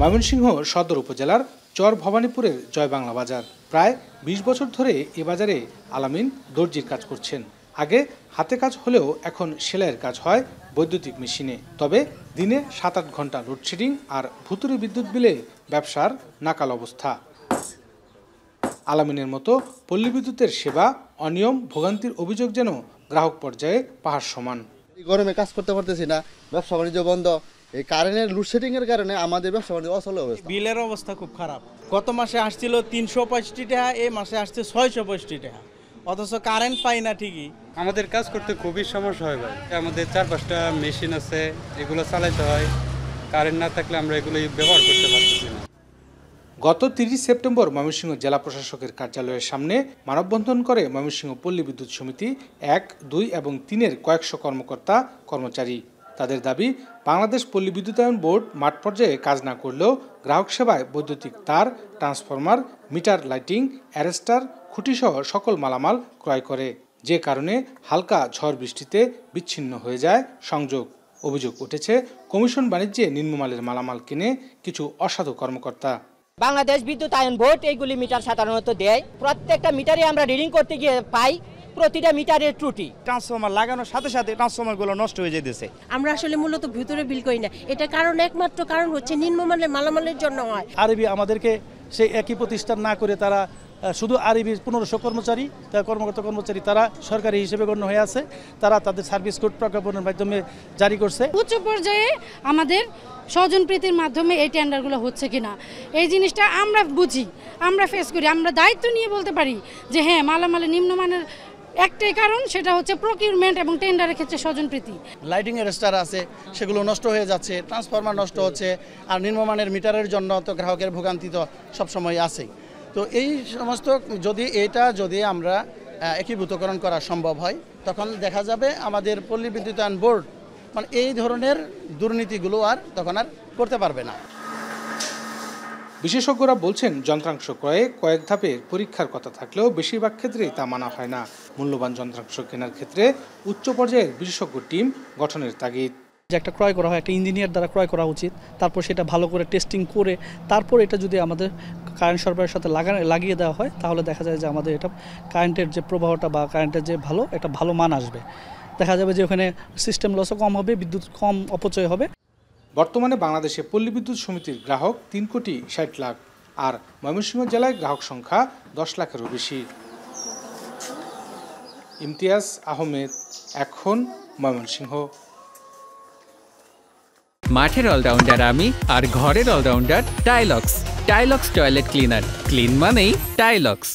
ময়মনসিংহ সদর উপজেলার চর ভবানীপুরের জয় বাংলা বাজার। প্রায় ২০ বছর ধরে এ বাজারে আলামিন দর্জির কাজ করছেন। আগে হাতে কাজ হলেও এখন সেলাইয়ের কাজ হয় বৈদ্যুতিক মেশিনে। তবে দিনে ৭-৮ ঘন্টা লোডশেডিং আর ভুতুড়ে বিদ্যুৎ বিলে ব্যবসার নাকাল অবস্থা। আলামিনের মতো পল্লী বিদ্যুতের সেবা অনিয়ম ভোগান্তির অভিযোগ যেন গ্রাহক পর্যায়ে পাহাড় সমান। গরমে কাজ করতে পারতেছি না, ব্যবসা বাণিজ্য বন্ধ। এই কারেন্টের লোডশেডিং এর কারণে আমাদের ব্যবসা বাণিজ্য অচল অবস্থা। বিলের অবস্থা খুব খারাপ। গত মাসে আসছিল ৩৬৫ টাকা, এই মাসে আসছে ৬৬৫ টাকা, অথচ কারেন্ট পাই না। ঠিকই আমাদের কাজ করতে খুবই সমস্যা হয় ভাই। আমাদের ৪-৫টা মেশিন আছে, এগুলো চালাতে হয়। কারেন্ট না থাকলে আমরা এগুলো ব্যবহার করতে পারতেছি না। গত ৩০ সেপ্টেম্বর ময়মনসিংহ জেলা প্রশাসকের কার্যালয়ের সামনে মানববন্ধন করে ময়মনসিংহ পল্লী বিদ্যুৎ সমিতি ১, ২ এবং ৩-এর কয়েকশো কর্মকর্তা কর্মচারী। তাদের দাবি, বাংলাদেশ পল্লী বিদ্যুতায়ন বোর্ড মাঠ পর্যায়ে কাজ না করলেও গ্রাহক সেবায় বৈদ্যুতিক তার, ট্রান্সফরমার, মিটার লাইটিং, অ্যারেস্টার, খুঁটিসহ সকল মালামাল ক্রয় করে, যে কারণে হালকা ঝড় বৃষ্টিতে বিচ্ছিন্ন হয়ে যায় সংযোগ। অভিযোগ উঠেছে কমিশন বাণিজ্যে নিম্নমানের মালামাল কিনে কিছু অসাধু কর্মকর্তা। বাংলাদেশ বিদ্যুতায়ন বোর্ড এইগুলি মিটার সাধারণত দেয়। প্রত্যেকটা মিটারে আমরা রিডিং করতে গিয়ে পাই প্রতিটা মিটারের ত্রুটি। ট্রান্সফরমার লাগানোর সাথে সাথে ট্রান্সফরমারগুলো নষ্ট হয়ে যেতেছে। আমরা আসলে মূলত ভিতরে বিল করি না, এটা কারণ একমাত্র কারণ হচ্ছে নিম্নমানের মালামালের জন্য হয়। আরবি আমাদেরকে সেই একই প্রতিষ্ঠান না করে তারা শুধু আরবির ১৫০০ কর্মচারী, কর্মচারী তারা সরকারি হিসেবে গণ্য হয়ে আছে। তারা তাদের সার্ভিস কোড প্রজ্ঞাপনের মাধ্যমে জারি করছে। উচ্চ পর্যায়ে আমাদের স্বজনপ্রীতির মাধ্যমে এই টেন্ডারগুলো হচ্ছে কিনা, এই জিনিসটা আমরা বুঝি, আমরা ফেস করি। আমরা দায়িত্ব নিয়ে বলতে পারি যে হ্যাঁ, মালামালের নিম্নমানের একটাই কারণ, সেটা হচ্ছে প্রকিউরমেন্ট এবং টেন্ডারের ক্ষেত্রে স্বজনপ্রীতি। লাইটিং অ্যারেস্টার আছে, সেগুলো নষ্ট হয়ে যাচ্ছে, ট্রান্সফরমার নষ্ট হচ্ছে, আর নিম্নমানের মিটারের জন্য তো গ্রাহকের ভোগান্তি তো সবসময় আছেই। তো এই সমস্ত যদি আমরা একীভূতকরণ করা সম্ভব হয়, তখন দেখা যাবে আমাদের পল্লী বিদ্যুতায়ন বোর্ড মানে এই ধরনের দুর্নীতিগুলো তখন আর করতে পারবে না। বিশেষজ্ঞরা বলছেন, যন্ত্রাংশ ক্রয়ে কয়েক ধাপের পরীক্ষার কথা থাকলেও বেশিরভাগ ক্ষেত্রেই তা মানা হয় না। মূল্যবান যন্ত্রাংশ কেনার ক্ষেত্রে উচ্চ পর্যায়ের বিশেষজ্ঞ টিম গঠনের তাগিদ। যে একটা ক্রয় করা হয়, একটা ইঞ্জিনিয়ার দ্বারা ক্রয় করা উচিত। তারপর সেটা ভালো করে টেস্টিং করে তারপর এটা যদি আমাদের কারেন্ট সরবরাহের সাথে লাগিয়ে দেওয়া হয়, তাহলে দেখা যায় যে আমাদের এটা কারেন্টের যে প্রবাহটা বা কারেন্টের যে একটা ভালো মান আসবে। দেখা যাবে যে ওখানে সিস্টেম লসও কম হবে, বিদ্যুৎ কম অপচয় হবে। বর্তমানে বাংলাদেশে পল্লী বিদ্যুৎ সমিতির গ্রাহক ৩,৬০,০০,০০০, আর ময়মনসিংহ জেলায় গ্রাহক সংখ্যা ১০ লাখেরও বেশি। ইমতিয়াজ আহমেদ, এখন ময়মনসিংহ। মাঠের অলরাউন্ডার আমি, আর ঘরের allrounder Tylox. Tylox toilet cleaner, clean মানেই টাইলক্স।